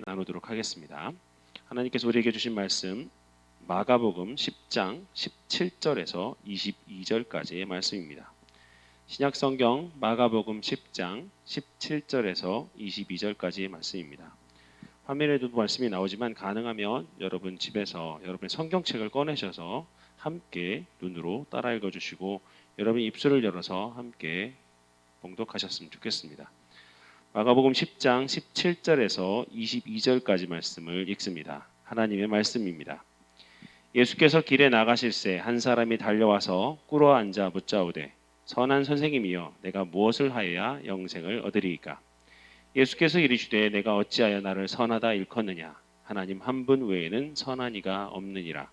나누도록 하겠습니다. 하나님께서 우리에게 주신 말씀 마가복음 10장 17절에서 22절까지의 말씀입니다. 신약성경 마가복음 10장 17절에서 22절까지의 말씀입니다. 화면에도 말씀이 나오지만 가능하면 여러분 집에서 여러분의 성경책을 꺼내셔서 함께 눈으로 따라 읽어주시고 여러분 입술을 열어서 함께 봉독하셨으면 좋겠습니다. 마가복음 10장 17절에서 22절까지 말씀을 읽습니다. 하나님의 말씀입니다. 예수께서 길에 나가실새 한 사람이 달려와서 꿇어 앉아 묻자오되 선한 선생님이여 내가 무엇을 하여야 영생을 얻으리이까? 예수께서 이르시되 내가 어찌하여 나를 선하다 일컫느냐? 하나님 한 분 외에는 선한 이가 없느니라.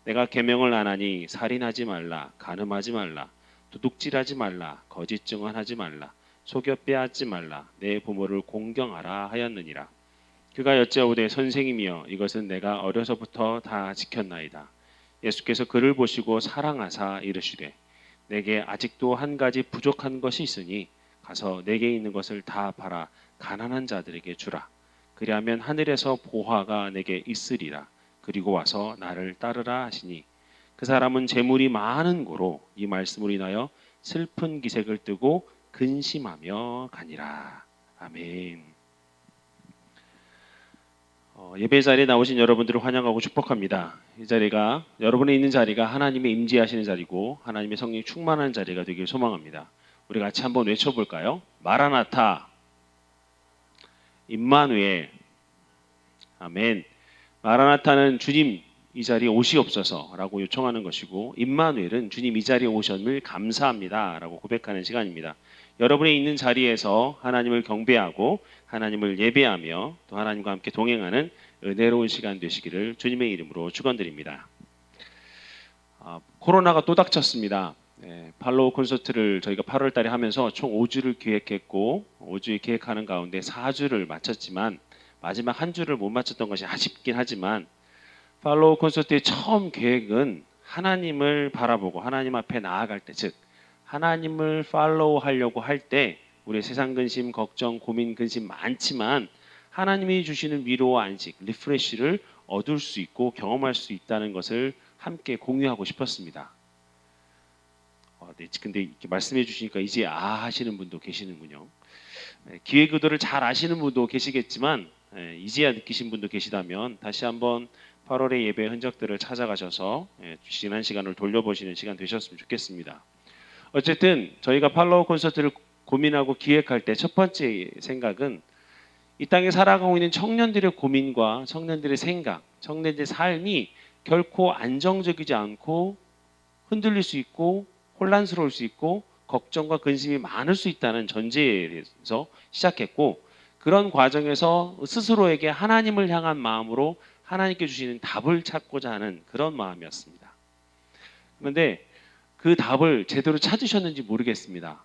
내가 계명을 안 하니 살인하지 말라, 간음하지 말라, 도둑질하지 말라, 거짓 증언하지 말라, 속여 빼앗지 말라, 내 부모를 공경하라 하였느니라. 그가 여짜오되 선생님이여 이것은 내가 어려서부터 다 지켰나이다. 예수께서 그를 보시고 사랑하사 이르시되 내게 아직도 한 가지 부족한 것이 있으니 가서 내게 있는 것을 다 팔아 가난한 자들에게 주라. 그리하면 하늘에서 보화가 내게 있으리라. 그리고 와서 나를 따르라 하시니 그 사람은 재물이 많은 고로 이 말씀을 인하여 슬픈 기색을 뜨고 근심하며 가니라. 아멘. 예배 자리에 나오신 여러분들을 환영하고 축복합니다. 이 자리가 여러분이 있는 자리가 하나님의 임재하시는 자리고 하나님의 성령이 충만한 자리가 되길 소망합니다. 우리 같이 한번 외쳐볼까요? 마라나타, 임마누엘, 아멘. 마라나타는 주님 이 자리에 오시옵소서라고 요청하는 것이고 임마누엘은 주님 이 자리에 오셨음을 감사합니다라고 고백하는 시간입니다. 여러분이 있는 자리에서 하나님을 경배하고 하나님을 예배하며 또 하나님과 함께 동행하는 은혜로운 시간 되시기를 주님의 이름으로 축원드립니다. 코로나가 또 닥쳤습니다. 팔로우 콘서트를 저희가 8월 달에 하면서 총 5주를 기획했고 5주 기획하는 가운데 4주를 마쳤지만 마지막 한 주를 못 마쳤던 것이 아쉽긴 하지만 팔로우 콘서트의 처음 계획은 하나님을 바라보고 하나님 앞에 나아갈 때, 즉 하나님을 팔로우 하려고 할 때 우리의 세상 근심, 걱정, 고민, 근심 많지만 하나님이 주시는 위로와 안식, 리프레시를 얻을 수 있고 경험할 수 있다는 것을 함께 공유하고 싶었습니다. 네, 근데 이렇게 말씀해 주시니까 이제 하시는 분도 계시는군요. 기획 의도를 잘 아시는 분도 계시겠지만 이제야 느끼신 분도 계시다면 다시 한번 8월의 예배 흔적들을 찾아가셔서 지난 시간을 돌려보시는 시간 되셨으면 좋겠습니다. 어쨌든 저희가 팔로우 콘서트를 고민하고 기획할 때 첫 번째 생각은 이 땅에 살아가고 있는 청년들의 고민과 청년들의 생각, 청년들의 삶이 결코 안정적이지 않고 흔들릴 수 있고 혼란스러울 수 있고 걱정과 근심이 많을 수 있다는 전제에서 시작했고 그런 과정에서 스스로에게 하나님을 향한 마음으로 하나님께 주시는 답을 찾고자 하는 그런 마음이었습니다. 그런데 그 답을 제대로 찾으셨는지 모르겠습니다.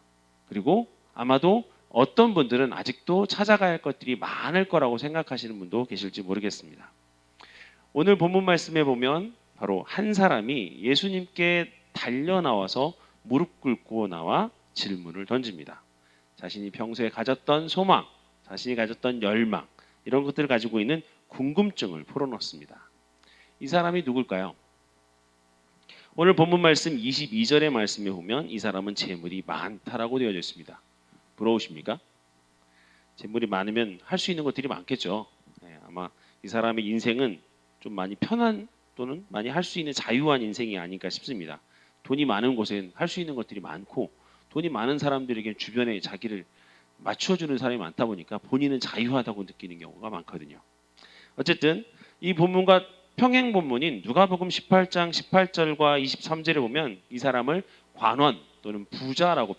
그리고 아마도 어떤 분들은 아직도 찾아가야 할 것들이 많을 거라고 생각하시는 분도 계실지 모르겠습니다. 오늘 본문 말씀에 보면 바로 한 사람이 예수님께 달려 나와서 무릎 꿇고 나와 질문을 던집니다. 자신이 평소에 가졌던 소망, 자신이 가졌던 열망 이런 것들을 가지고 있는 궁금증을 풀어놓습니다. 이 사람이 누굴까요? 오늘 본문 말씀 22절의 말씀에 보면 이 사람은 재물이 많다라고 되어져 있습니다. 부러우십니까? 재물이 많으면 할 수 있는 것들이 많겠죠. 아마 이 사람의 인생은 좀 많이 편한 또는 많이 할 수 있는 자유한 인생이 아닐까 싶습니다. 돈이 많은 곳엔 할 수 있는 것들이 많고 돈이 많은 사람들에게 주변에 자기를 맞춰주는 사람이 많다 보니까 본인은 자유하다고 느끼는 경우가 많거든요. 어쨌든 이 본문과 평행 본문인 누가복음 18장 18절과 23절에 보면 이 사람을 관원 또는 부자라고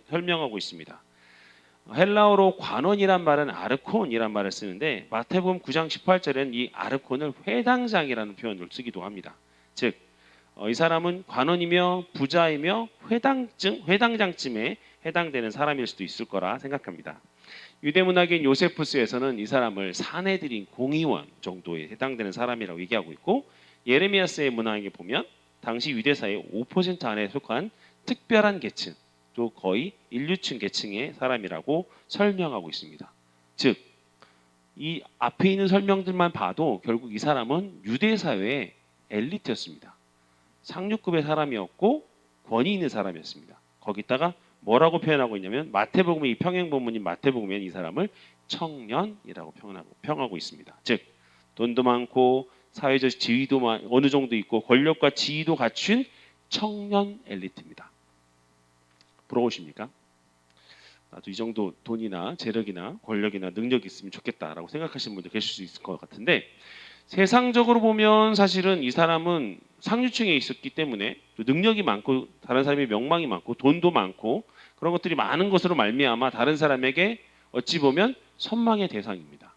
설명하고 있습니다. 헬라어로 관원이란 말은 아르콘이란 말을 쓰는데 마태복음 9장 18절에는 이 아르콘을 회당장이라는 표현을 쓰기도 합니다. 즉 이 사람은 관원이며 부자이며 회당장쯤에 해당되는 사람일 수도 있을 거라 생각합니다. 유대문학인 요세푸스에서는 이 사람을 사내들인 공의원 정도에 해당되는 사람이라고 얘기하고 있고 예레미야스의 문학에 보면 당시 유대사의 5% 안에 속한 특별한 계층 또 거의 인류층 계층의 사람이라고 설명하고 있습니다. 즉 이 앞에 있는 설명들만 봐도 결국 이 사람은 유대 사회의 엘리트였습니다. 상류급의 사람이었고 권위 있는 사람이었습니다. 거기다가 뭐라고 표현하고 있냐면 마태복음의 이 평행본문인 마태복음엔 이 사람을 청년이라고 평하고 있습니다. 즉 돈도 많고 사회적 지위도 어느 정도 있고 권력과 지위도 갖춘 청년 엘리트입니다. 부러우십니까? 나도 이 정도 돈이나 재력이나 권력이나 능력이 있으면 좋겠다라고 생각하시는 분들 계실 수 있을 것 같은데, 세상적으로 보면 사실은 이 사람은 상류층에 있었기 때문에 능력이 많고 다른 사람의 명망이 많고 돈도 많고 그런 것들이 많은 것으로 말미암아 다른 사람에게 어찌 보면 선망의 대상입니다.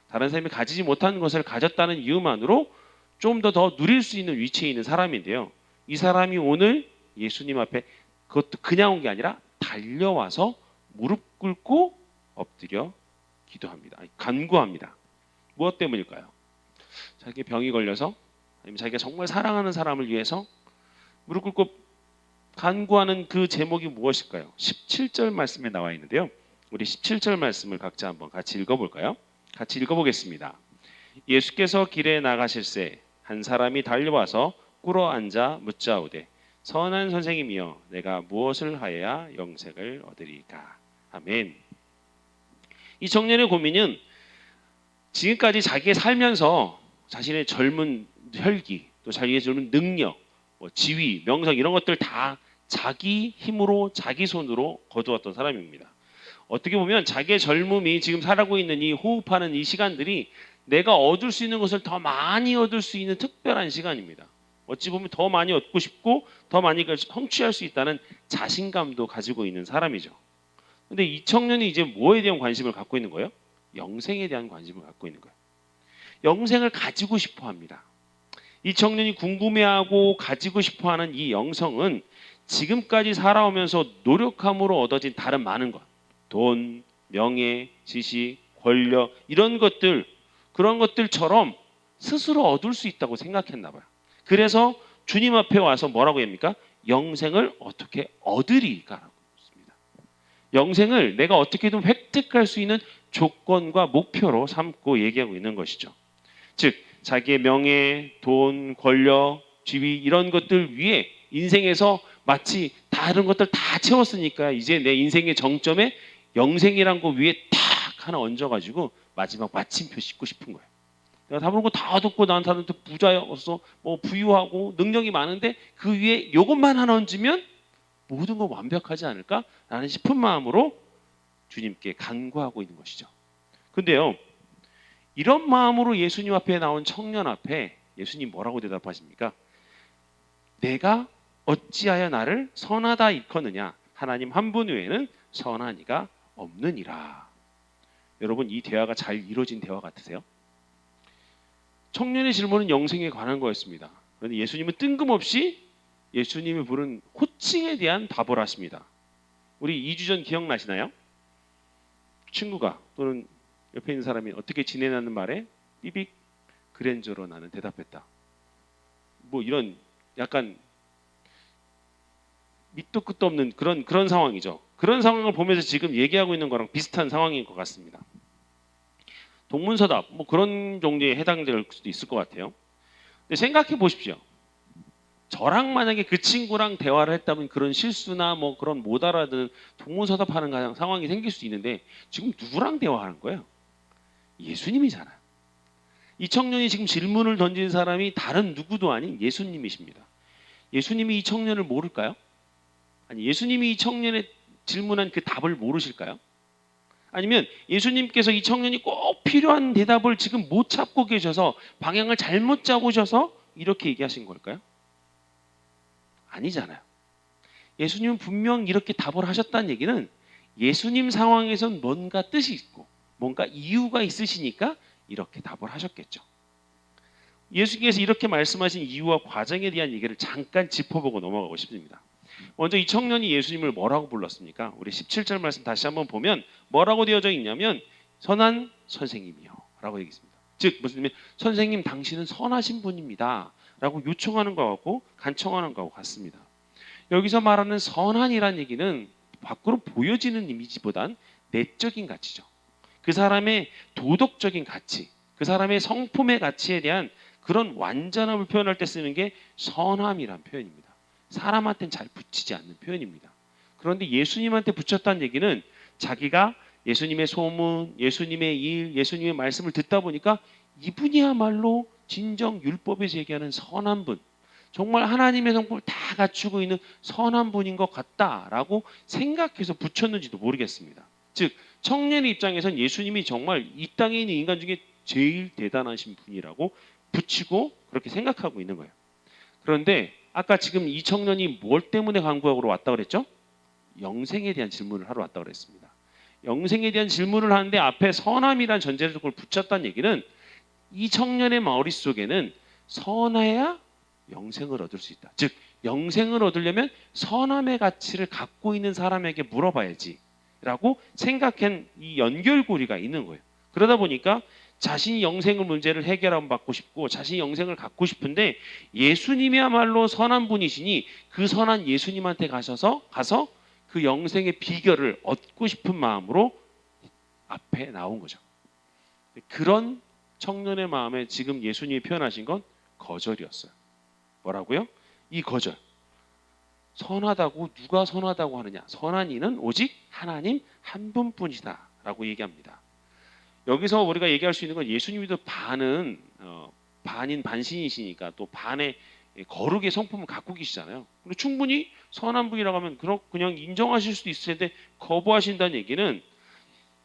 다른 사람이 가지지 못한 것을 가졌다는 이유만으로 좀 더 누릴 수 있는 위치에 있는 사람인데요. 이 사람이 오늘 예수님 앞에 그것도 그냥 온 게 아니라 달려와서 무릎 꿇고 엎드려 기도합니다. 간구합니다. 무엇 때문일까요? 자기 병이 걸려서, 아니면 자기가 정말 사랑하는 사람을 위해서 무릎 꿇고 간구하는 그 제목이 무엇일까요? 17절 말씀에 나와 있는데요. 우리 17절 말씀을 각자 한번 같이 읽어볼까요? 같이 읽어보겠습니다. 예수께서 길에 나가실새 한 사람이 달려와서 꿇어 앉아 묻자오되 선한 선생님이여 내가 무엇을 하여야 영생을 얻으리까? 아멘. 이 청년의 고민은 지금까지 자기의 살면서 자신의 젊은 혈기, 또 자기의 젊은 능력, 지위, 명성 이런 것들 다 자기 힘으로 자기 손으로 거두었던 사람입니다. 어떻게 보면 자기의 젊음이 지금 살아가고 있는 이 호흡하는 이 시간들이 내가 얻을 수 있는 것을 더 많이 얻을 수 있는 특별한 시간입니다. 어찌 보면 더 많이 얻고 싶고 더 많이 성취할 수 있다는 자신감도 가지고 있는 사람이죠. 근데 이 청년이 이제 뭐에 대한 관심을 갖고 있는 거예요? 영생에 대한 관심을 갖고 있는 거예요. 영생을 가지고 싶어 합니다. 이 청년이 궁금해하고 가지고 싶어 하는 이 영성은 지금까지 살아오면서 노력함으로 얻어진 다른 많은 것, 돈, 명예, 지식, 권력 이런 것들, 그런 것들처럼 스스로 얻을 수 있다고 생각했나 봐요. 그래서 주님 앞에 와서 뭐라고 합니까? 영생을 어떻게 얻으리까라고 했습니다. 영생을 내가 어떻게든 획득할 수 있는 조건과 목표로 삼고 얘기하고 있는 것이죠. 즉 자기의 명예, 돈, 권력, 지위 이런 것들 위에 인생에서 마치 다른 것들 다 채웠으니까 이제 내 인생의 정점에 영생이란 거 위에 탁 하나 얹어가지고 마지막 마침표 싣고 싶은 거예요. 내가 다른 거 다 얻었고 나한테 부자였어, 뭐 부유하고 능력이 많은데 그 위에 이것만 하나 얹으면 모든 건 완벽하지 않을까라는 싶은 마음으로 주님께 간구하고 있는 것이죠. 근데요, 이런 마음으로 예수님 앞에 나온 청년 앞에 예수님 뭐라고 대답하십니까? 내가 어찌하여 나를 선하다 일컫느냐? 하나님 한 분 외에는 선한 이가 없느니라. 여러분, 이 대화가 잘 이루어진 대화 같으세요? 청년의 질문은 영생에 관한 거였습니다. 그런데 예수님은 뜬금없이 예수님이 부른 호칭에 대한 답을 하십니다. 우리 2주 전 기억나시나요? 친구가 또는 옆에 있는 사람이 어떻게 지내냐는 말에 삐빅 그랜저로 나는 대답했다. 뭐 이런 약간 밑도 끝도 없는 그런 상황이죠. 그런 상황을 보면서 지금 얘기하고 있는 거랑 비슷한 상황인 것 같습니다. 동문서답 뭐 그런 종류에 해당될 수도 있을 것 같아요. 근데 생각해 보십시오. 저랑 만약에 그 친구랑 대화를 했다면 그런 실수나 뭐 그런 못 알아듣는 동문서답하는 상황이 생길 수 있는데 지금 누구랑 대화하는 거예요? 예수님이잖아요. 이 청년이 지금 질문을 던진 사람이 다른 누구도 아닌 예수님이십니다. 예수님이 이 청년을 모를까요? 아니 예수님이 이 청년의 질문한 그 답을 모르실까요? 아니면 예수님께서 이 청년이 꼭 필요한 대답을 지금 못 찾고 계셔서 방향을 잘못 잡으셔서 이렇게 얘기하신 걸까요? 아니잖아요. 예수님은 분명 이렇게 답을 하셨다는 얘기는 예수님 상황에선 뭔가 뜻이 있고 뭔가 이유가 있으시니까 이렇게 답을 하셨겠죠. 예수께서 이렇게 말씀하신 이유와 과정에 대한 얘기를 잠깐 짚어보고 넘어가고 싶습니다. 먼저 이 청년이 예수님을 뭐라고 불렀습니까? 우리 17절 말씀 다시 한번 보면 뭐라고 되어져 있냐면 선한 선생님이요 라고 얘기했습니다. 즉 무슨 의미? 선생님 당신은 선하신 분입니다 라고 요청하는 것 같고 간청하는 것 같습니다. 여기서 말하는 선한이란 얘기는 밖으로 보여지는 이미지보단 내적인 가치죠. 그 사람의 도덕적인 가치, 그 사람의 성품의 가치에 대한 그런 완전함을 표현할 때 쓰는 게 선함이란 표현입니다. 사람한테는 잘 붙이지 않는 표현입니다. 그런데 예수님한테 붙였다는 얘기는 자기가 예수님의 소문, 예수님의 일, 예수님의 말씀을 듣다 보니까 이분이야말로 진정 율법에서 얘기하는 선한 분, 정말 하나님의 성품을 다 갖추고 있는 선한 분인 것 같다라고 생각해서 붙였는지도 모르겠습니다. 즉 청년의 입장에선 예수님이 정말 이 땅에 있는 인간 중에 제일 대단하신 분이라고 붙이고 그렇게 생각하고 있는 거예요. 그런데 아까 지금 이 청년이 뭘 때문에 강구하러 왔다 그랬죠? 영생에 대한 질문을 하러 왔다 그랬습니다. 영생에 대한 질문을 하는데 앞에 선함이란 전제를 그걸 붙였다는 얘기는 이 청년의 머릿속에는 선해야 영생을 얻을 수 있다. 즉 영생을 얻으려면 선함의 가치를 갖고 있는 사람에게 물어봐야지 라고 생각한 이 연결고리가 있는 거예요. 그러다 보니까 자신이 영생의 문제를 해결함 받고 싶고 자신이 영생을 갖고 싶은데 예수님이야말로 선한 분이시니 그 선한 예수님한테 가서 그 영생의 비결을 얻고 싶은 마음으로 앞에 나온 거죠. 그런 청년의 마음에 지금 예수님이 표현하신 건 거절이었어요. 뭐라고요? 이 거절. 선하다고 누가 선하다고 하느냐? 선한 이는 오직 하나님 한 분뿐이다 라고 얘기합니다. 여기서 우리가 얘기할 수 있는 건 예수님도 반은 반인 반신이시니까 또 반의 거룩의 성품을 갖고 계시잖아요. 그리고 충분히 선한 분이라고 하면 그냥 인정하실 수도 있을 텐데 거부하신다는 얘기는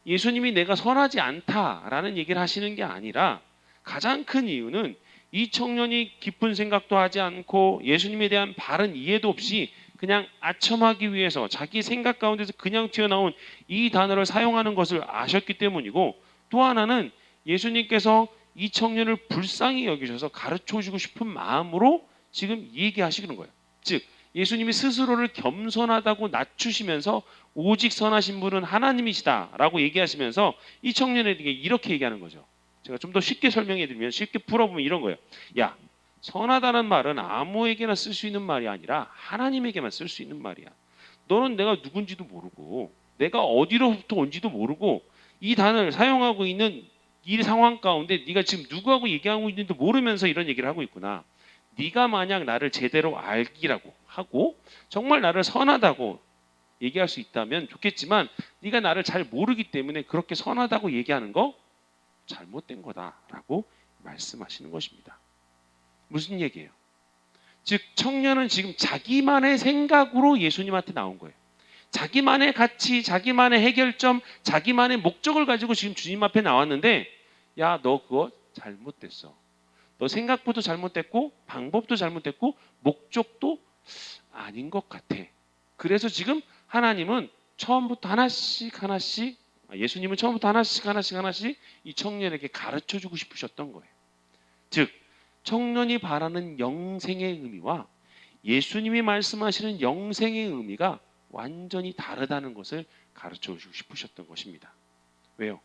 예수님이 내가 선하지 않다라는 얘기를 하시는 게 아니라 가장 큰 이유는 이 청년이 깊은 생각도 하지 않고 예수님에 대한 바른 이해도 없이 그냥 아첨하기 위해서 자기 생각 가운데서 그냥 튀어나온 이 단어를 사용하는 것을 아셨기 때문이고 또 하나는 예수님께서 이 청년을 불쌍히 여기셔서 가르쳐주고 싶은 마음으로 지금 얘기하시는 거예요. 즉 예수님이 스스로를 겸손하다고 낮추시면서 오직 선하신 분은 하나님이시다라고 얘기하시면서 이 청년에게 이렇게 얘기하는 거죠. 제가 좀 더 쉽게 설명해 드리면 쉽게 풀어보면 이런 거예요. 야, 선하다는 말은 아무에게나 쓸 수 있는 말이 아니라 하나님에게만 쓸 수 있는 말이야. 너는 내가 누군지도 모르고 내가 어디로부터 온지도 모르고 이 단어를 사용하고 있는 이 상황 가운데 네가 지금 누구하고 얘기하고 있는지도 모르면서 이런 얘기를 하고 있구나. 네가 만약 나를 제대로 알기라고 하고 정말 나를 선하다고 얘기할 수 있다면 좋겠지만 네가 나를 잘 모르기 때문에 그렇게 선하다고 얘기하는 거 잘못된 거다라고 말씀하시는 것입니다. 무슨 얘기예요? 즉 청년은 지금 자기만의 생각으로 예수님한테 나온 거예요. 자기만의 가치, 자기만의 해결점, 자기만의 목적을 가지고 지금 주님 앞에 나왔는데 야, 너 그거 잘못됐어. 너 생각부터 잘못됐고 방법도 잘못됐고 목적도 아닌 것 같아. 그래서 지금 하나님은 처음부터 하나씩 예수님은 처음부터 하나씩 이 청년에게 가르쳐주고 싶으셨던 거예요. 즉 청년이 바라는 영생의 의미와 예수님이 말씀하시는 영생의 의미가 완전히 다르다는 것을 가르쳐주고 싶으셨던 것입니다. 왜요?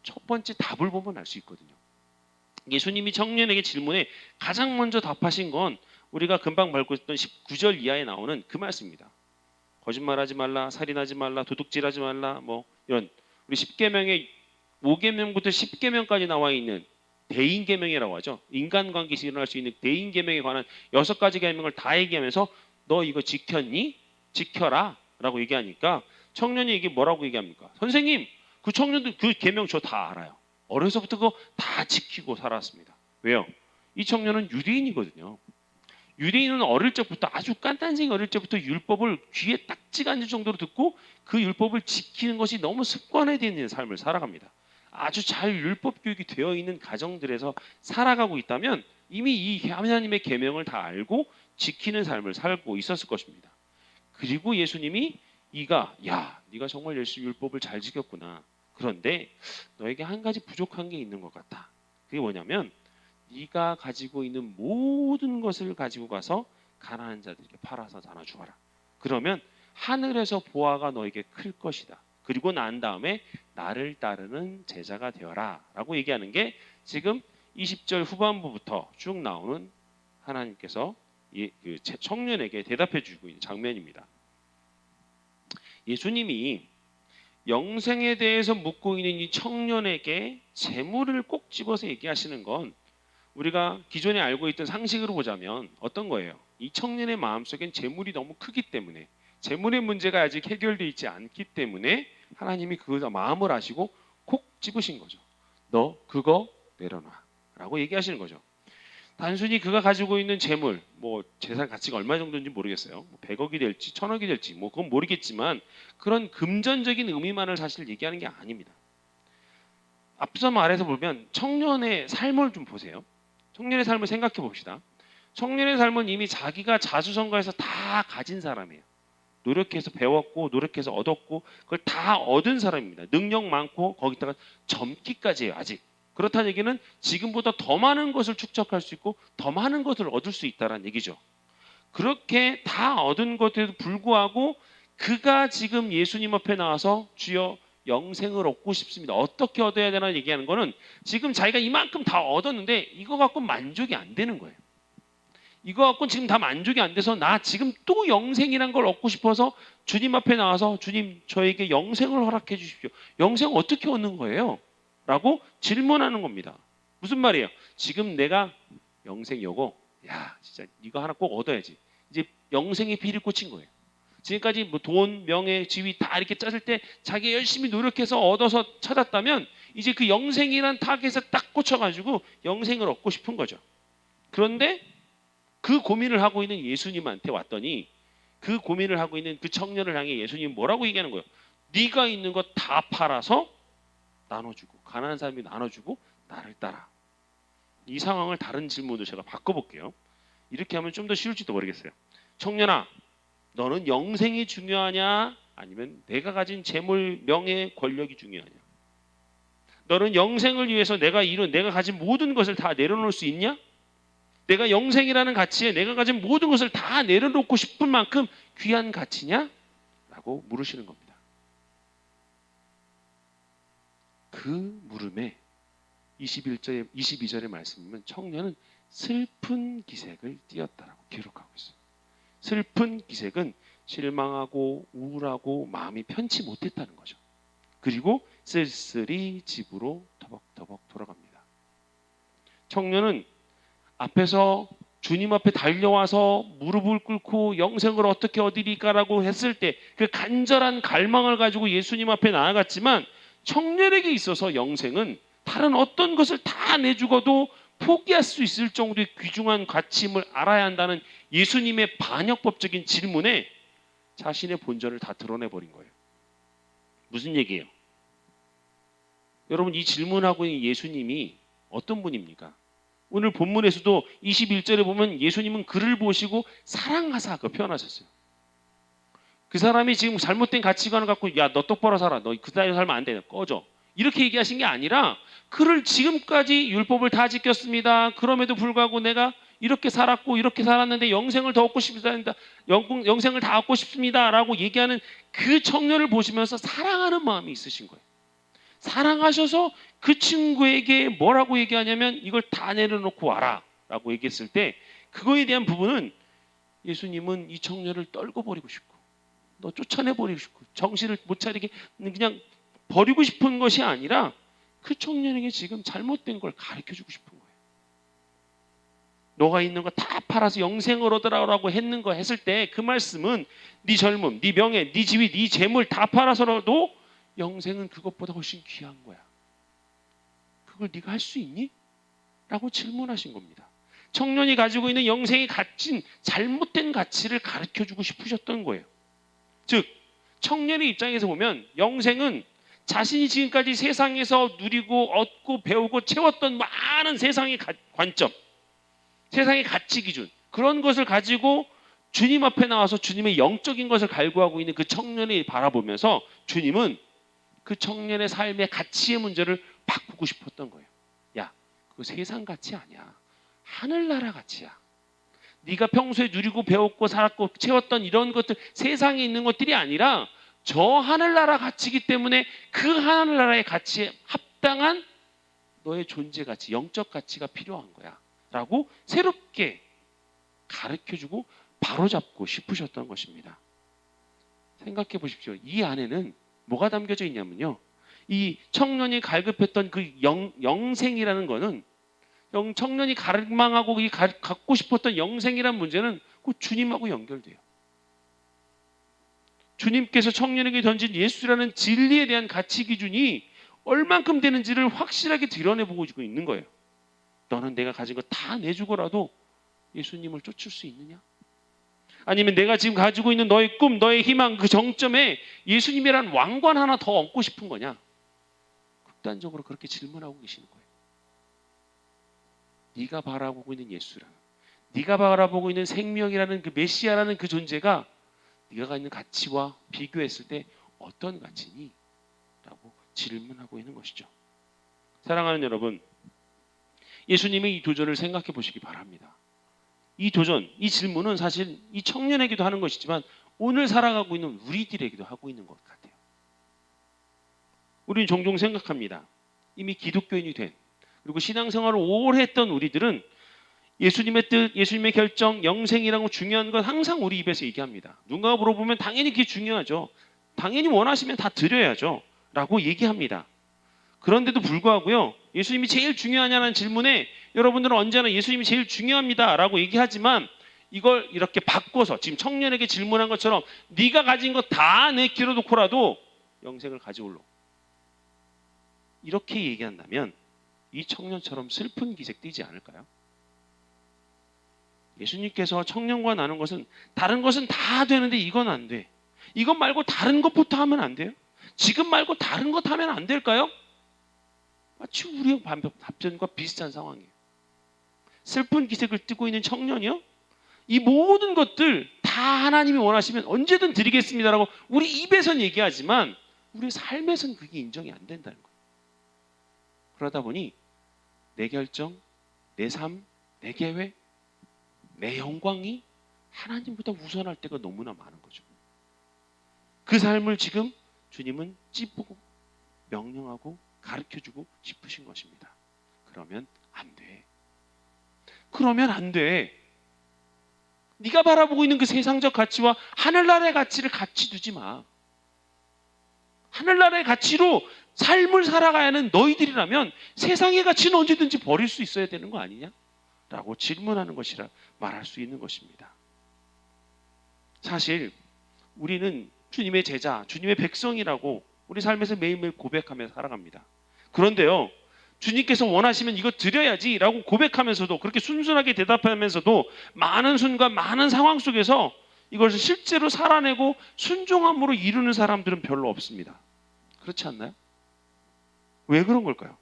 첫 번째 답을 보면 알 수 있거든요. 예수님이 청년에게 질문에 가장 먼저 답하신 건 우리가 금방 밟고 있던 19절 이하에 나오는 그 말씀입니다. 거짓말하지 말라, 살인하지 말라, 도둑질하지 말라, 뭐 이런 우리 10계명의 5계명부터 10계명까지 나와 있는 대인계명이라고 하죠. 인간관계에서 일어날 수 있는 대인계명에 관한 6가지 계명을 다 얘기하면서 너 이거 지켰니? 지켜라 라고 얘기하니까 청년이 이게 뭐라고 얘기합니까? 선생님 그 청년들 그 계명 저 다 알아요. 어려서부터 그거 다 지키고 살았습니다. 왜요? 이 청년은 유대인이거든요. 유대인은 어릴 적부터 아주 깐딴생 어릴 적부터 율법을 귀에 딱지가 앉을 정도로 듣고 그 율법을 지키는 것이 너무 습관화되어 있는 삶을 살아갑니다. 아주 잘 율법 교육이 되어 있는 가정들에서 살아가고 있다면 이미 이 하나님의 계명을 다 알고 지키는 삶을 살고 있었을 것입니다. 그리고 예수님이 네가 정말 열심히 율법을 잘 지켰구나. 그런데 너에게 한 가지 부족한 게 있는 것 같다. 그게 뭐냐면 네가 가지고 있는 모든 것을 가지고 가서 가난한 자들에게 팔아서 나눠주어라. 그러면 하늘에서 보화가 너에게 클 것이다. 그리고 난 다음에 나를 따르는 제자가 되어라 라고 얘기하는 게 지금 20절 후반부부터 쭉 나오는 하나님께서 그 청년에게 대답해 주고 있는 장면입니다. 예수님이 영생에 대해서 묻고 있는 이 청년에게 재물을 꼭 집어서 얘기하시는 건 우리가 기존에 알고 있던 상식으로 보자면 어떤 거예요? 이 청년의 마음속엔 재물이 너무 크기 때문에, 재물의 문제가 아직 해결되어 있지 않기 때문에 하나님이 그 마음을 아시고 콕 집으신 거죠. 너 그거 내려놔 라고 얘기하시는 거죠. 단순히 그가 가지고 있는 재물, 뭐 재산 가치가 얼마 정도인지 모르겠어요. 뭐 100억이 될지 1000억이 될지 뭐 그건 모르겠지만 그런 금전적인 의미만을 사실 얘기하는 게 아닙니다. 앞서 말해서 보면 청년의 삶을 좀 보세요. 청년의 삶을 생각해 봅시다. 청년의 삶은 이미 자기가 자수성가해서 다 가진 사람이에요. 노력해서 배웠고 노력해서 얻었고 그걸 다 얻은 사람입니다. 능력 많고 거기다가 젊기까지 해요. 아직. 그렇다는 얘기는 지금보다 더 많은 것을 축적할 수 있고 더 많은 것을 얻을 수 있다는 얘기죠. 그렇게 다 얻은 것에도 불구하고 그가 지금 예수님 앞에 나와서 주여 영생을 얻고 싶습니다. 어떻게 얻어야 되나 얘기하는 거는 지금 자기가 이만큼 다 얻었는데 이거 갖고 만족이 안 되는 거예요. 이거 갖고 지금 다 만족이 안 돼서 나 지금 또 영생이란 걸 얻고 싶어서 주님 앞에 나와서 주님 저에게 영생을 허락해 주십시오. 영생 어떻게 얻는 거예요? 라고 질문하는 겁니다. 무슨 말이에요? 지금 내가 영생 요거 야 진짜 이거 하나 꼭 얻어야지. 이제 영생의 피를 꽂힌 거예요. 지금까지 뭐 돈, 명예, 지위 다 이렇게 짰을 때 자기 열심히 노력해서 얻어서 찾았다면 이제 그 영생이란 타겟에 딱 꽂혀가지고 영생을 얻고 싶은 거죠. 그런데 그 고민을 하고 있는 예수님한테 왔더니 그 고민을 하고 있는 그 청년을 향해 예수님이 뭐라고 얘기하는 거예요? 네가 있는 것 다 팔아서 나눠주고 가난한 사람이 나눠주고 나를 따라. 이 상황을 다른 질문으로 제가 바꿔볼게요. 이렇게 하면 좀 더 쉬울지도 모르겠어요. 청년아, 너는 영생이 중요하냐? 아니면 내가 가진 재물, 명예, 권력이 중요하냐? 너는 영생을 위해서 내가 가진 모든 것을 다 내려놓을 수 있냐? 내가 영생이라는 가치에 내가 가진 모든 것을 다 내려놓고 싶은 만큼 귀한 가치냐? 라고 물으시는 겁니다. 그 물음에 22절의 말씀이면 청년은 슬픈 기색을 띠었다라고 기록하고 있어요. 슬픈 기색은 실망하고 우울하고 마음이 편치 못했다는 거죠. 그리고 쓸쓸히 집으로 터벅터벅 돌아갑니다. 청년은 앞에서 주님 앞에 달려와서 무릎을 꿇고 영생을 어떻게 얻으리까라고 했을 때 그 간절한 갈망을 가지고 예수님 앞에 나아갔지만 청년에게 있어서 영생은 다른 어떤 것을 다 내주고도 포기할 수 있을 정도의 귀중한 가치임을 알아야 한다는 예수님의 반역법적인 질문에 자신의 본전을 다 드러내버린 거예요. 무슨 얘기예요? 여러분 이 질문하고 있는 예수님이 어떤 분입니까? 오늘 본문에서도 21절에 보면 예수님은 그를 보시고 사랑하사 그 표현하셨어요. 그 사람이 지금 잘못된 가치관을 갖고 야 너 똑바로 살아. 너 그 사이로 살면 안 돼. 꺼져. 이렇게 얘기하신 게 아니라 그를 지금까지 율법을 다 지켰습니다. 그럼에도 불구하고 내가 이렇게 살았고 이렇게 살았는데 영생을 더 얻고 싶습니다. 영생을 다 얻고 싶습니다. 라고 얘기하는 그 청년을 보시면서 사랑하는 마음이 있으신 거예요. 사랑하셔서 그 친구에게 뭐라고 얘기하냐면 이걸 다 내려놓고 와라 라고 얘기했을 때 그거에 대한 부분은 예수님은 이 청년을 떨궈버리고 싶고 너 쫓아내버리고 싶고 정신을 못 차리게 그냥 버리고 싶은 것이 아니라 그 청년에게 지금 잘못된 걸 가르쳐주고 싶은 거예요. 너가 있는 거 다 팔아서 영생을 얻으라고 했을 때 그 말씀은 네 젊음, 네 명예, 네 지위, 네 재물 다 팔아서라도 영생은 그것보다 훨씬 귀한 거야. 그걸 네가 할 수 있니? 라고 질문하신 겁니다. 청년이 가지고 있는 영생의 가치, 잘못된 가치를 가르쳐주고 싶으셨던 거예요. 즉 청년의 입장에서 보면 영생은 자신이 지금까지 세상에서 누리고 얻고 배우고 채웠던 많은 세상의 관점, 세상의 가치 기준 그런 것을 가지고 주님 앞에 나와서 주님의 영적인 것을 갈구하고 있는 그 청년을 바라보면서 주님은 그 청년의 삶의 가치의 문제를 바꾸고 싶었던 거예요. 야, 그거 세상 가치 아니야. 하늘나라 가치야. 네가 평소에 누리고 배웠고 살았고 채웠던 이런 것들 세상에 있는 것들이 아니라 저 하늘나라 가치이기 때문에 그 하늘나라의 가치에 합당한 너의 존재 가치, 영적 가치가 필요한 거야. 라고 새롭게 가르쳐주고 바로잡고 싶으셨던 것입니다. 생각해 보십시오. 이 안에는 뭐가 담겨져 있냐면요. 이 청년이 갈급했던 그 영생이라는 거는 청년이 갈망하고 갖고 싶었던 영생이라는 문제는 그 주님하고 연결돼요. 주님께서 청년에게 던진 예수라는 진리에 대한 가치 기준이 얼만큼 되는지를 확실하게 드러내보고 있는 거예요. 너는 내가 가진 거 다 내주고라도 예수님을 쫓을 수 있느냐? 아니면 내가 지금 가지고 있는 너의 꿈, 너의 희망, 그 정점에 예수님이란 왕관 하나 더 얹고 싶은 거냐? 극단적으로 그렇게 질문하고 계시는 거예요. 네가 바라보고 있는 예수라는, 네가 바라보고 있는 생명이라는 그 메시아라는 그 존재가 네가 갖는 가치와 비교했을 때 어떤 가치니? 라고 질문하고 있는 것이죠. 사랑하는 여러분, 예수님의 이 도전을 생각해 보시기 바랍니다. 이 도전, 이 질문은 사실 이 청년에게도 하는 것이지만 오늘 살아가고 있는 우리들에게도 하고 있는 것 같아요. 우리는 종종 생각합니다. 이미 기독교인이 된, 그리고 신앙생활을 오래 했던 우리들은 예수님의 뜻, 예수님의 결정, 영생이라고 중요한 건 항상 우리 입에서 얘기합니다. 누가 물어보면 당연히 그게 중요하죠. 당연히 원하시면 다 드려야죠. 라고 얘기합니다. 그런데도 불구하고요, 예수님이 제일 중요하냐는 질문에 여러분들은 언제나 예수님이 제일 중요합니다 라고 얘기하지만 이걸 이렇게 바꿔서 지금 청년에게 질문한 것처럼 네가 가진 거 다 내키워놓고라도 영생을 가져올로, 이렇게 얘기한다면 이 청년처럼 슬픈 기색 띄지 않을까요? 예수님께서 청년과 나눈 것은 다른 것은 다 되는데 이건 안 돼. 이것 말고 다른 것부터 하면 안 돼요? 지금 말고 다른 것 하면 안 될까요? 마치 우리의 답변과 비슷한 상황이에요. 슬픈 기색을 띠고 있는 청년이요, 이 모든 것들 다 하나님이 원하시면 언제든 드리겠습니다라고 우리 입에선 얘기하지만 우리 삶에선 그게 인정이 안 된다는 거예요. 그러다 보니 내 결정, 내 삶, 내 계획, 내 영광이 하나님보다 우선할 때가 너무나 많은 거죠. 그 삶을 지금 주님은 찌푸고 명령하고 가르쳐주고 싶으신 것입니다. 그러면 안 돼. 그러면 안 돼. 네가 바라보고 있는 그 세상적 가치와 하늘나라의 가치를 같이 두지 마. 하늘나라의 가치로 삶을 살아가야 하는 너희들이라면 세상의 가치는 언제든지 버릴 수 있어야 되는 거 아니냐? 라고 질문하는 것이라 말할 수 있는 것입니다. 사실 우리는 주님의 제자, 주님의 백성이라고 우리 삶에서 매일매일 고백하며 살아갑니다. 그런데요, 주님께서 원하시면 이거 드려야지 라고 고백하면서도, 그렇게 순순하게 대답하면서도 많은 순간 많은 상황 속에서 이것을 실제로 살아내고 순종함으로 이루는 사람들은 별로 없습니다. 그렇지 않나요? 왜 그런 걸까요?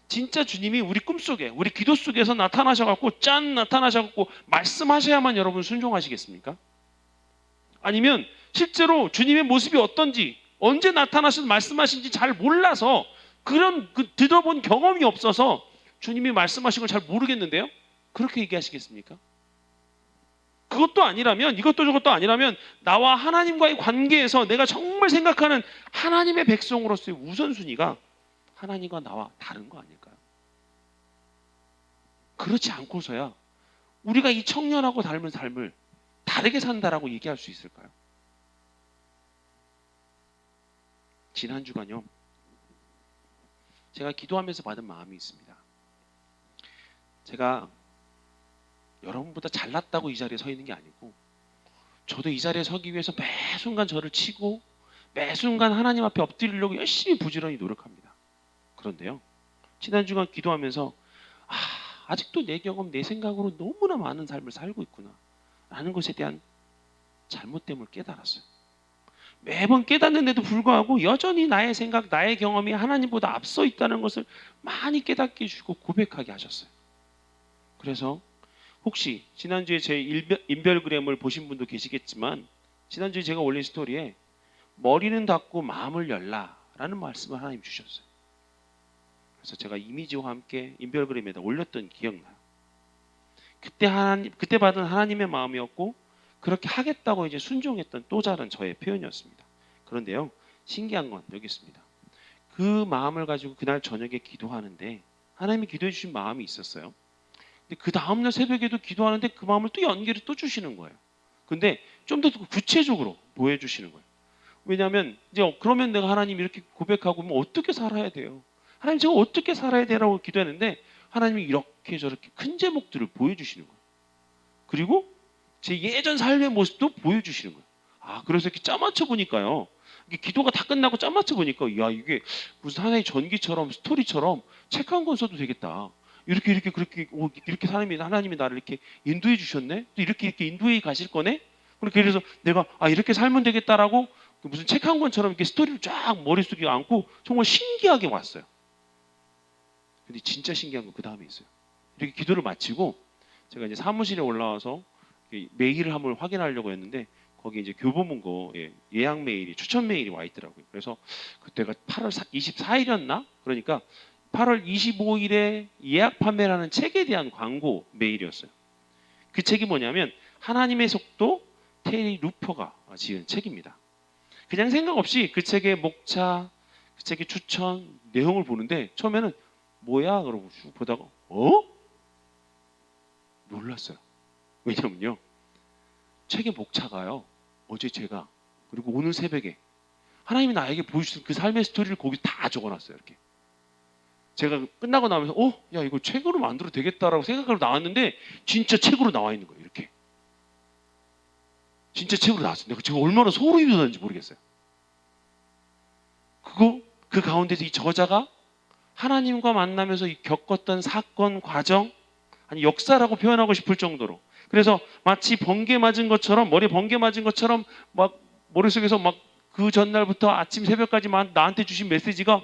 진짜 주님이 우리 꿈속에, 우리 기도 속에서 나타나셔갖고 짠 나타나셔갖고 말씀하셔야만 여러분 순종하시겠습니까? 아니면 실제로 주님의 모습이 어떤지, 언제 나타나셔서 말씀하신지 잘 몰라서, 그런 들어본 경험이 없어서 주님이 말씀하신 걸 잘 모르겠는데요? 그렇게 얘기하시겠습니까? 그것도 아니라면, 이것도 저것도 아니라면 나와 하나님과의 관계에서 내가 정말 생각하는 하나님의 백성으로서의 우선순위가 하나님과 나와 다른 거 아닐까요? 그렇지 않고서야 우리가 이 청년하고 닮은 삶을 다르게 산다라고 얘기할 수 있을까요? 지난 주간요, 제가 기도하면서 받은 마음이 있습니다. 제가 여러분보다 잘났다고 이 자리에 서 있는 게 아니고, 저도 이 자리에 서기 위해서 매 순간 저를 치고 매 순간 하나님 앞에 엎드리려고 열심히 부지런히 노력합니다. 그런데요, 지난 주간 기도하면서 아직도 내 경험, 내 생각으로 너무나 많은 삶을 살고 있구나 라는 것에 대한 잘못됨을 깨달았어요. 매번 깨닫는데도 불구하고 여전히 나의 생각, 나의 경험이 하나님보다 앞서 있다는 것을 많이 깨닫게 해주시고 고백하게 하셨어요. 그래서 혹시 지난주에 제 인별그램을 보신 분도 계시겠지만, 지난주에 제가 올린 스토리에 머리는 닫고 마음을 열라 라는 말씀을 하나님 주셨어요. 그래서 제가 이미지와 함께 인별그램에다 올렸던 기억나요. 그때 받은 하나님의 마음이었고, 그렇게 하겠다고 이제 순종했던 또 다른 저의 표현이었습니다. 그런데요, 신기한 건 여기 있습니다. 그 마음을 가지고 그날 저녁에 기도하는데 하나님이 기도해 주신 마음이 있었어요. 근데 그 다음날 새벽에도 기도하는데 그 마음을 또 연결해 또 주시는 거예요. 근데 좀 더 구체적으로 보여주시는 거예요. 왜냐하면 이제 그러면 내가 하나님 이렇게 고백하고 뭐 어떻게 살아야 돼요? 하나님 제가 어떻게 살아야 되라고 기도했는데 하나님이 이렇게 저렇게 큰 제목들을 보여주시는 거예요. 그리고 제 예전 삶의 모습도 보여주시는 거예요. 아, 그래서 이렇게 짜맞춰 보니까요. 이게 기도가 다 끝나고 짜맞춰 보니까 야, 이게 무슨 하나의 전기처럼 스토리처럼 책 한 권 써도 되겠다. 이렇게 그렇게 이렇게 하나님이 나를 이렇게 인도해 주셨네. 또 이렇게 인도해 가실 거네. 그래서 내가 이렇게 살면 되겠다라고 무슨 책 한 권처럼 이렇게 스토리를 쫙 머릿속에 안고 정말 신기하게 왔어요. 근데 진짜 신기한 건 그 다음에 있어요. 이렇게 기도를 마치고 제가 이제 사무실에 올라와서 메일을 한번 확인하려고 했는데 거기 이제 교보문고 예약 메일이 추천 메일이 와 있더라고요. 그래서 그때가 8월 24일이었나? 그러니까 8월 25일에 예약 판매라는 책에 대한 광고 메일이었어요. 그 책이 뭐냐면 하나님의 속도 테리 루퍼가 지은 책입니다. 그냥 생각 없이 그 책의 목차, 그 책의 추천 내용을 보는데 처음에는 뭐야? 그러고 쭉 보다가 놀랐어요. 왜냐면요. 책의 목차가요. 어제 제가 그리고 오늘 새벽에 하나님이 나에게 보여주신 그 삶의 스토리를 거기 다 적어놨어요. 이렇게. 제가 끝나고 나면서 야 이거 책으로 만들어도 되겠다라고 생각하고 나왔는데 진짜 책으로 나와 있는 거예요. 이렇게. 진짜 책으로 나왔어요. 제가 얼마나 소름이 돋았는지 모르겠어요. 그 가운데서 이 저자가 하나님과 만나면서 겪었던 사건, 과정, 아니 역사라고 표현하고 싶을 정도로 그래서 마치 번개 맞은 것처럼 머리에 번개 맞은 것처럼 막 머릿속에서 막 그 전날부터 아침 새벽까지 나한테 주신 메시지가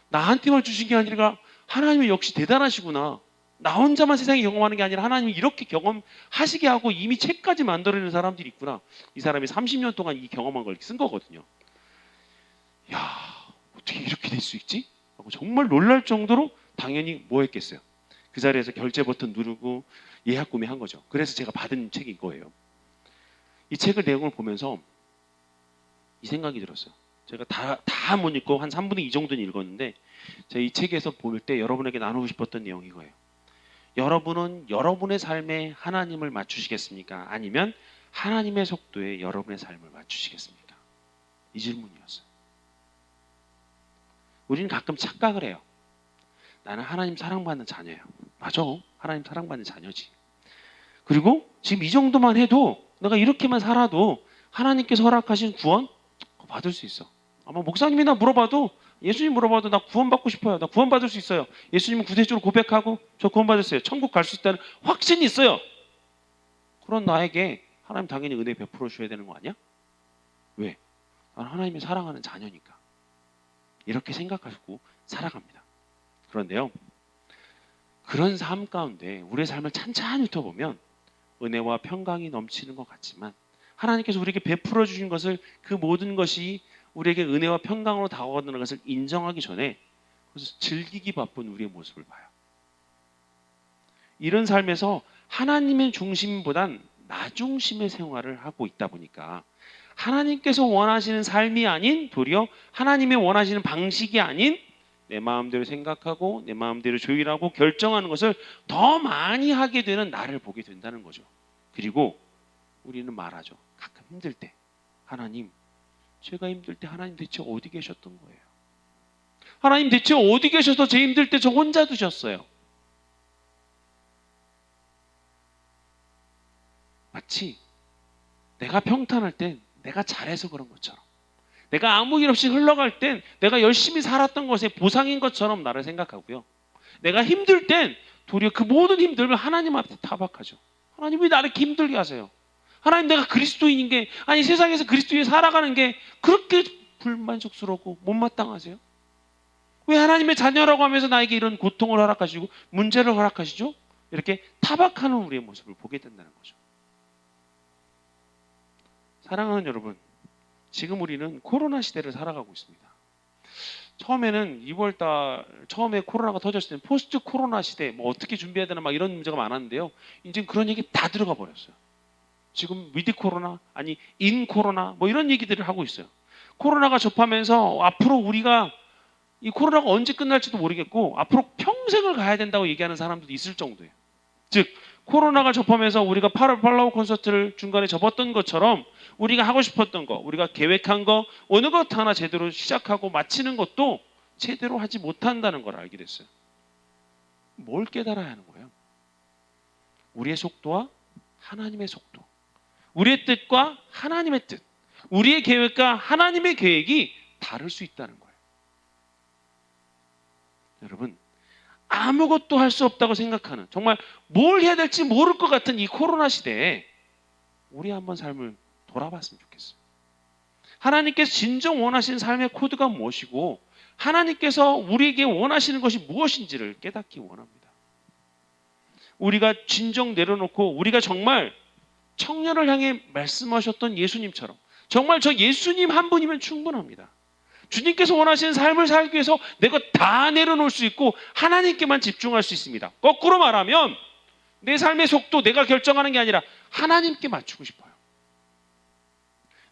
나한테만 주신 게 아니라 하나님이 역시 대단하시구나. 나 혼자만 세상에 경험하는 게 아니라 하나님이 이렇게 경험하시게 하고 이미 책까지 만들어내는 사람들이 있구나. 이 사람이 30년 동안 이 경험한 걸 쓴 거거든요. 야, 어떻게 이렇게 될 수 있지? 하고 정말 놀랄 정도로 당연히 뭐 했겠어요. 그 자리에서 결제 버튼 누르고 예약 구매한 거죠. 그래서 제가 받은 책이 이거예요. 이 책을 내용을 보면서 이 생각이 들었어요. 제가 다 못 읽고 한 3분의 2 정도는 읽었는데 제가 이 책에서 볼 때 여러분에게 나누고 싶었던 내용이 이거예요. 여러분은 여러분의 삶에 하나님을 맞추시겠습니까? 아니면 하나님의 속도에 여러분의 삶을 맞추시겠습니까? 이 질문이었어요. 우리는 가끔 착각을 해요. 나는 하나님 사랑받는 자녀예요. 맞아. 하나님 사랑받는 자녀지. 그리고 지금 이 정도만 해도 내가 이렇게만 살아도 하나님께서 허락하신 구원 받을 수 있어. 아마 목사님이나 물어봐도 예수님 물어봐도 나 구원받고 싶어요. 나 구원받을 수 있어요. 예수님은 구세주로 고백하고 저 구원받았어요. 천국 갈 수 있다는 확신이 있어요. 그런 나에게 하나님 당연히 은혜 베풀어 주셔야 되는 거 아니야? 왜? 나는 하나님이 사랑하는 자녀니까. 이렇게 생각하고 살아갑니다. 그런데요. 그런 삶 가운데 우리의 삶을 찬찬히 훑어보면 은혜와 평강이 넘치는 것 같지만 하나님께서 우리에게 베풀어 주신 것을 그 모든 것이 우리에게 은혜와 평강으로 다가온다는 것을 인정하기 전에 그래서 즐기기 바쁜 우리의 모습을 봐요. 이런 삶에서 하나님의 중심보단 나 중심의 생활을 하고 있다 보니까 하나님께서 원하시는 삶이 아닌 도리어 하나님의 원하시는 방식이 아닌 내 마음대로 생각하고 내 마음대로 조율하고 결정하는 것을 더 많이 하게 되는 나를 보게 된다는 거죠. 그리고 우리는 말하죠. 가끔 힘들 때 하나님, 제가 힘들 때 하나님 대체 어디 계셨던 거예요? 하나님 대체 어디 계셔서 제 힘들 때 저 혼자 두셨어요? 마치 내가 평탄할 땐 내가 잘해서 그런 것처럼 내가 아무 일 없이 흘러갈 땐 내가 열심히 살았던 것의 보상인 것처럼 나를 생각하고요. 내가 힘들 땐 도리어 그 모든 힘듦을 하나님 앞에 타박하죠. 하나님 왜 나를 이렇게 힘들게 하세요? 하나님 내가 그리스도인인 게 아니 세상에서 그리스도인이 살아가는 게 그렇게 불만족스럽고 못마땅하세요? 왜 하나님의 자녀라고 하면서 나에게 이런 고통을 허락하시고 문제를 허락하시죠? 이렇게 타박하는 우리의 모습을 보게 된다는 거죠. 사랑하는 여러분, 지금 우리는 코로나 시대를 살아가고 있습니다. 처음에는 2월달 처음에 코로나가 터졌을 때는 포스트 코로나 시대 뭐 어떻게 준비해야 되나 막 이런 문제가 많았는데요. 이제 그런 얘기 다 들어가 버렸어요. 지금 위드 코로나 아니 인 코로나 뭐 이런 얘기들을 하고 있어요. 코로나가 접하면서 앞으로 우리가 이 코로나가 언제 끝날지도 모르겠고 앞으로 평생을 가야 된다고 얘기하는 사람들도 있을 정도예요. 즉 코로나가 접하면서 우리가 8월 팔로우 콘서트를 중간에 접었던 것처럼 우리가 하고 싶었던 거, 우리가 계획한 거 어느 것 하나 제대로 시작하고 마치는 것도 제대로 하지 못한다는 걸 알게 됐어요. 뭘 깨달아야 하는 거예요? 우리의 속도와 하나님의 속도, 우리의 뜻과 하나님의 뜻, 우리의 계획과 하나님의 계획이 다를 수 있다는 거예요. 여러분, 아무것도 할 수 없다고 생각하는, 정말 뭘 해야 될지 모를 것 같은 이 코로나 시대에 우리 한번 삶을 돌아봤으면 좋겠어요. 하나님께서 진정 원하시는 삶의 코드가 무엇이고 하나님께서 우리에게 원하시는 것이 무엇인지를 깨닫기 원합니다. 우리가 진정 내려놓고 우리가 정말 청년을 향해 말씀하셨던 예수님처럼 정말 저 예수님 한 분이면 충분합니다. 주님께서 원하시는 삶을 살기 위해서 내가 다 내려놓을 수 있고 하나님께만 집중할 수 있습니다. 거꾸로 말하면 내 삶의 속도 내가 결정하는 게 아니라 하나님께 맞추고 싶어요.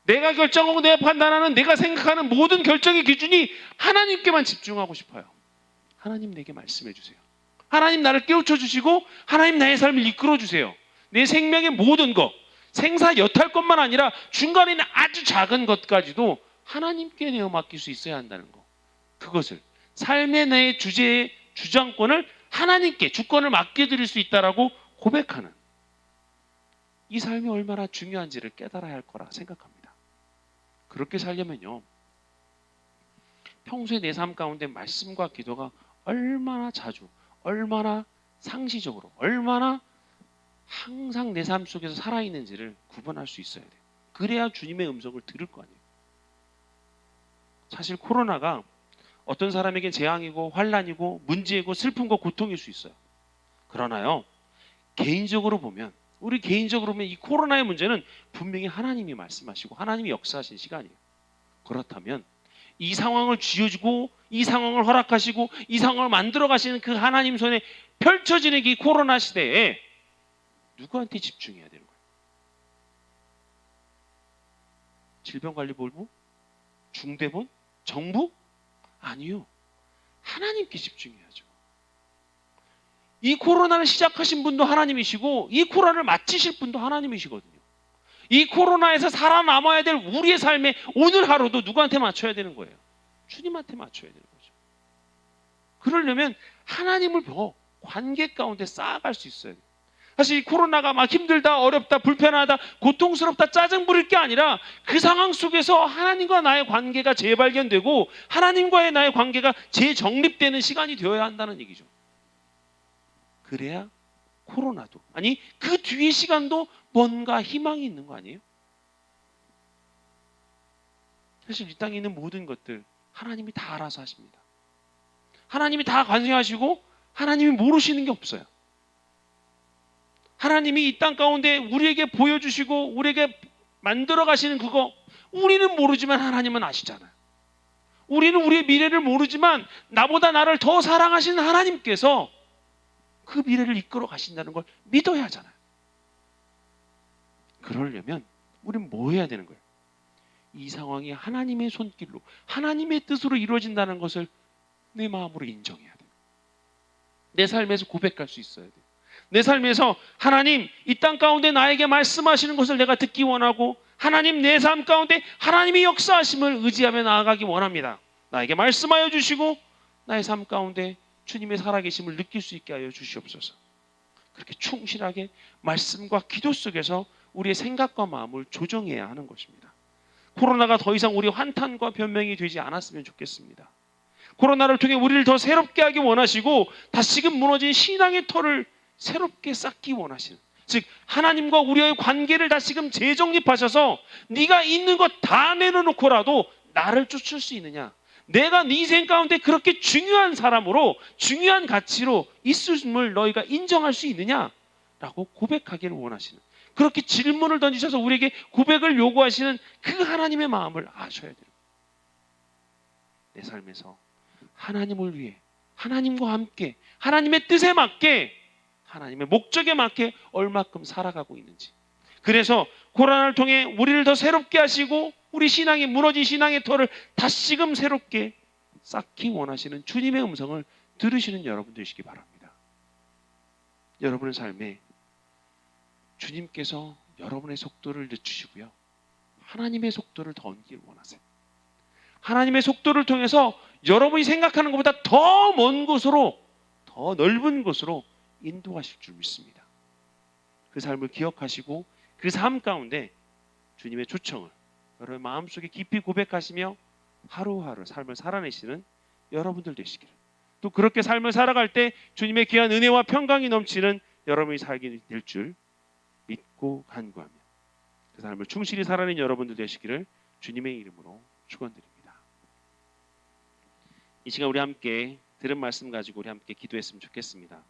내가 결정하고 내가 판단하는 내가 생각하는 모든 결정의 기준이 하나님께만 집중하고 싶어요. 하나님 내게 말씀해 주세요. 하나님 나를 깨우쳐 주시고 하나님 나의 삶을 이끌어 주세요. 내 생명의 모든 것, 생사 여탈 것만 아니라 중간에 있는 아주 작은 것까지도 하나님께 내어 맡길 수 있어야 한다는 거. 그것을 삶의 내 주제의 주장권을 하나님께 주권을 맡겨드릴 수 있다라고 고백하는 이 삶이 얼마나 중요한지를 깨달아야 할 거라 생각합니다. 그렇게 살려면요, 평소에 내 삶 가운데 말씀과 기도가 얼마나 자주, 얼마나 상시적으로, 얼마나 항상 내 삶 속에서 살아있는지를 구분할 수 있어야 돼요. 그래야 주님의 음성을 들을 거 아니에요. 사실 코로나가 어떤 사람에겐 재앙이고 환난이고 문제이고 슬픔과 고통일 수 있어요. 그러나요, 개인적으로 보면 이 코로나의 문제는 분명히 하나님이 말씀하시고 하나님이 역사하신 시간이에요. 그렇다면 이 상황을 쥐어주고 이 상황을 허락하시고 이 상황을 만들어 가시는 그 하나님 손에 펼쳐지는 이 코로나 시대에 누구한테 집중해야 되는 거예요? 질병관리본부? 중대본? 정부? 아니요. 하나님께 집중해야죠. 이 코로나를 시작하신 분도 하나님이시고 이 코로나를 마치실 분도 하나님이시거든요. 이 코로나에서 살아남아야 될 우리의 삶에 오늘 하루도 누구한테 맞춰야 되는 거예요? 주님한테 맞춰야 되는 거죠. 그러려면 하나님을 더 관계 가운데 쌓아갈 수 있어야 돼요. 사실 이 코로나가 막 힘들다, 어렵다, 불편하다, 고통스럽다, 짜증 부릴 게 아니라 그 상황 속에서 하나님과 나의 관계가 재발견되고 하나님과의 나의 관계가 재정립되는 시간이 되어야 한다는 얘기죠. 그래야 코로나도, 아니 그 뒤의 시간도 뭔가 희망이 있는 거 아니에요? 사실 이 땅에 있는 모든 것들 하나님이 다 알아서 하십니다. 하나님이 다 관여하시고 하나님이 모르시는 게 없어요. 하나님이 이 땅 가운데 우리에게 보여주시고 우리에게 만들어 가시는 그거 우리는 모르지만 하나님은 아시잖아요. 우리는 우리의 미래를 모르지만 나보다 나를 더 사랑하시는 하나님께서 그 미래를 이끌어 가신다는 걸 믿어야 하잖아요. 그러려면 우리는 뭐 해야 되는 거예요? 이 상황이 하나님의 손길로 하나님의 뜻으로 이루어진다는 것을 내 마음으로 인정해야 돼요. 내 삶에서 고백할 수 있어야 돼요. 내 삶에서 하나님 이 땅 가운데 나에게 말씀하시는 것을 내가 듣기 원하고 하나님 내 삶 가운데 하나님이 역사하심을 의지하며 나아가기 원합니다. 나에게 말씀하여 주시고 나의 삶 가운데 주님의 살아계심을 느낄 수 있게 하여 주시옵소서. 그렇게 충실하게 말씀과 기도 속에서 우리의 생각과 마음을 조정해야 하는 것입니다. 코로나가 더 이상 우리 환탄과 변명이 되지 않았으면 좋겠습니다. 코로나를 통해 우리를 더 새롭게 하기 원하시고 다시금 무너진 신앙의 터를 새롭게 쌓기 원하시는, 즉 하나님과 우리의 관계를 다시금 재정립하셔서 네가 있는 것 다 내려놓고라도 나를 쫓을 수 있느냐, 내가 네 인생 가운데 그렇게 중요한 사람으로 중요한 가치로 있음을 너희가 인정할 수 있느냐라고 고백하기를 원하시는, 그렇게 질문을 던지셔서 우리에게 고백을 요구하시는 그 하나님의 마음을 아셔야 돼요. 내 삶에서 하나님을 위해 하나님과 함께 하나님의 뜻에 맞게 하나님의 목적에 맞게 얼마큼 살아가고 있는지, 그래서 코로나를 통해 우리를 더 새롭게 하시고 우리 신앙이 무너진 신앙의 터를 다시금 새롭게 쌓기 원하시는 주님의 음성을 들으시는 여러분 되시기 바랍니다. 여러분의 삶에 주님께서 여러분의 속도를 늦추시고요. 하나님의 속도를 더 얹기를 원하세요. 하나님의 속도를 통해서 여러분이 생각하는 것보다 더 먼 곳으로, 더 넓은 곳으로 인도하실 줄 믿습니다. 그 삶을 기억하시고 그 삶 가운데 주님의 초청을 여러분 마음속에 깊이 고백하시며 하루하루 삶을 살아내시는 여러분들 되시기를, 또 그렇게 삶을 살아갈 때 주님의 귀한 은혜와 평강이 넘치는 여러분이 살게 될 줄 믿고 간구하며 그 삶을 충실히 살아낸 여러분들 되시기를 주님의 이름으로 축원드립니다. 이 시간 우리 함께 들은 말씀 가지고 우리 함께 기도했으면 좋겠습니다.